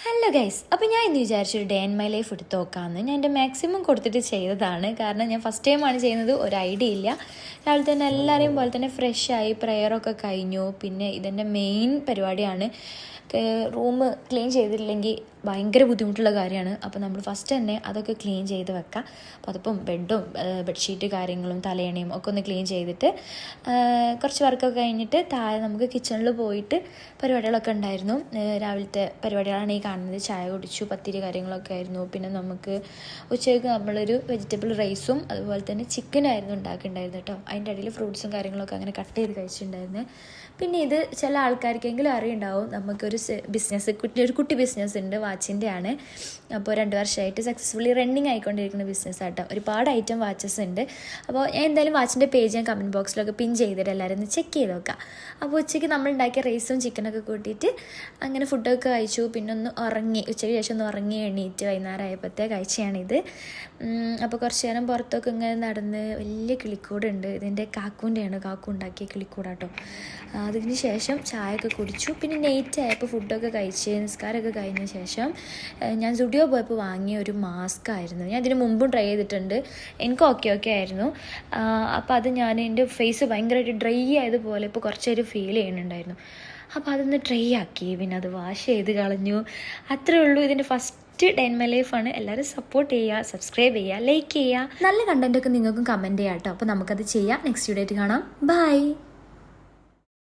Hello guys, അപ്പോൾ ഞാൻ ഇന്ന് വിചാരിച്ചൊരു ഡേ ആൻഡ് മൈ ലൈഫ് എടുത്ത് നോക്കാമെന്ന്. ഞാൻ എൻ്റെ മാക്സിമം കൊടുത്തിട്ട് ചെയ്തതാണ്. കാരണം ഞാൻ ഫസ്റ്റ് ടൈമാണ് ചെയ്യുന്നത്, ഒരു ഐഡിയ ഇല്ല. രാവിലെ തന്നെ എല്ലാവരെയും പോലെ തന്നെ ഫ്രഷായി പ്രെയറൊക്കെ കഴിഞ്ഞു. പിന്നെ ഇതെൻ്റെ മെയിൻ പരിപാടിയാണ്. റൂം ക്ലീൻ ചെയ്തിട്ടില്ലെങ്കിൽ ഭയങ്കര ബുദ്ധിമുട്ടുള്ള കാര്യമാണ്. അപ്പോൾ നമ്മൾ ഫസ്റ്റ് തന്നെ അതൊക്കെ ക്ലീൻ ചെയ്ത് വെക്കാം. അപ്പോൾ അതിപ്പം ബെഡും ബെഡ്ഷീറ്റ് കാര്യങ്ങളും തലയണയും ഒക്കെ ഒന്ന് ക്ലീൻ ചെയ്തിട്ട് കുറച്ച് വർക്കൊക്കെ കഴിഞ്ഞിട്ട് താഴെ നമുക്ക് കിച്ചണിൽ പോയിട്ട് പരിപാടികളൊക്കെ ഉണ്ടായിരുന്നു. രാവിലത്തെ പരിപാടികളാണ് ഈ കാണുന്നത്. ചായ കുടിച്ചു, പത്തിരി കാര്യങ്ങളൊക്കെ ആയിരുന്നു. പിന്നെ നമുക്ക് ഉച്ചയ്ക്ക് നമ്മളൊരു വെജിറ്റബിൾ റൈസും അതുപോലെ തന്നെ ചിക്കനായിരുന്നു ഉണ്ടാക്കിയിട്ടുണ്ടായിരുന്നു കേട്ടോ. അതിൻ്റെ ഇടയിൽ ഫ്രൂട്ട്സും കാര്യങ്ങളൊക്കെ അങ്ങനെ കട്ട് ചെയ്ത് കഴിച്ചിട്ടുണ്ടായിരുന്നു. പിന്നെ ഇത് ചില ആൾക്കാർക്കെങ്കിലും അറിയുണ്ടാവും, നമുക്കൊരു ഒരു കുട്ടി ബിസിനസ് ഉണ്ട്, വാച്ചിൻ്റെ ആണ്. അപ്പോൾ 2 വർഷമായിട്ട് സക്സസ്ഫുള്ളി റണ്ണിങ് ആയിക്കൊണ്ടിരിക്കുന്ന ബിസിനസ്സാട്ടോ. ഒരുപാട് ഐറ്റം വാച്ചസ് ഉണ്ട്. അപ്പോൾ ഞാൻ എന്തായാലും വാച്ചിൻ്റെ പേജ് ഞാൻ കമൻറ്റ് ബോക്സിലൊക്കെ പിൻ ചെയ്തിട്ട് എല്ലാവരും ഒന്ന് ചെക്ക് ചെയ്ത് നോക്കാം. അപ്പോൾ ഉച്ചയ്ക്ക് നമ്മൾ ഉണ്ടാക്കിയ റൈസും ചിക്കനൊക്കെ കൂട്ടിയിട്ട് അങ്ങനെ ഫുഡൊക്കെ കഴിച്ചു. പിന്നെ ഒന്ന് ഉറങ്ങി, ഉച്ചയ്ക്ക് ശേഷം ഒന്ന് ഉറങ്ങി എണീറ്റ് വൈകുന്നേരം ആയപ്പോഴത്തെ കാഴ്ചയാണിത്. അപ്പോൾ കുറച്ച് നേരം പുറത്തൊക്കെ ഇങ്ങനെ നടന്ന് വലിയ കിളിക്കൂടുണ്ട്. ഇതിൻ്റെ കാക്കൂൻ്റെയാണ്, കാക്കു ഉണ്ടാക്കിയ കിളിക്കൂടാട്ടോ. അതിന് ശേഷം ചായയൊക്കെ കുടിച്ചു. പിന്നെ നൈറ്റ് ആയപ്പോൾ ഫുഡൊക്കെ കഴിച്ച് നിസ്കാരമൊക്കെ കഴിഞ്ഞ ശേഷം ഞാൻ സ്റ്റുഡിയോ പോയപ്പോൾ വാങ്ങിയ ഒരു മാസ്ക് ആയിരുന്നു. ഞാൻ ഇതിന് മുമ്പും ട്രൈ ചെയ്തിട്ടുണ്ട്, എനിക്ക് ഓക്കെ ആയിരുന്നു. അപ്പോൾ അത് ഞാൻ എൻ്റെ ഫേസ് ഭയങ്കരമായിട്ട് ഡ്രൈ ആയതുപോലെ ഇപ്പോൾ കുറച്ചൊരു ഫീൽ ചെയ്യുന്നുണ്ടായിരുന്നു. അപ്പോൾ അതൊന്ന് ട്രൈ ആക്കി, പിന്നെ അത് വാഷ് ചെയ്ത് കളഞ്ഞു. അത്രേ ഉള്ളൂ. ഇതിൻ്റെ ഫസ്റ്റ് ഡേ ഇൻ മൈ ലൈഫാണ്. എല്ലാവരും സപ്പോർട്ട് ചെയ്യുക, സബ്സ്ക്രൈബ് ചെയ്യുക, ലൈക്ക് ചെയ്യുക. നല്ല കണ്ടൻറ്റൊക്കെ നിങ്ങൾക്കും കമൻറ്റ് ചെയ്യാം കേട്ടോ. അപ്പോൾ നമുക്കത് ചെയ്യാം. നെക്സ്റ്റ് വീഡിയോ ആയിട്ട് കാണാം. ബൈ.